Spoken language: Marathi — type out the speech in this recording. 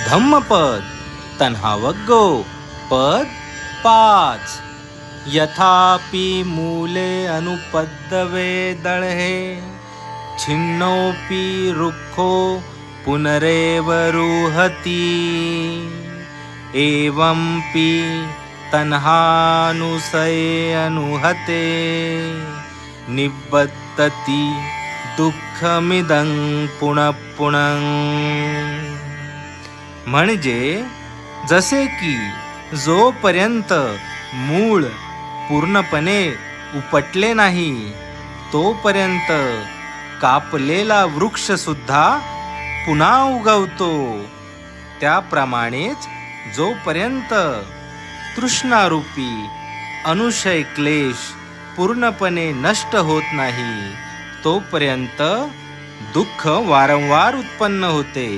धम्मपद तन्हावग्गो पद 5. यथापि मूले अनुपद्यवे दळहे छिन्नोपि रुक्षो पुनरेव रुहति एवंपि तन्हानुसये अनुहते निबद्धति दुःखमिदं पुनः पुनः. म्हणजे जसे की जोपर्यंत मूळ पूर्णपणे उपटले नाही तोपर्यंत कापलेला वृक्ष सुद्धा पुन्हा उगवतो, त्याप्रमाणेच जोपर्यंत तृष्णारूपी अनुशय क्लेश पूर्णपणे नष्ट होत नाही तोपर्यंत दुःख वारंवार उत्पन्न होते.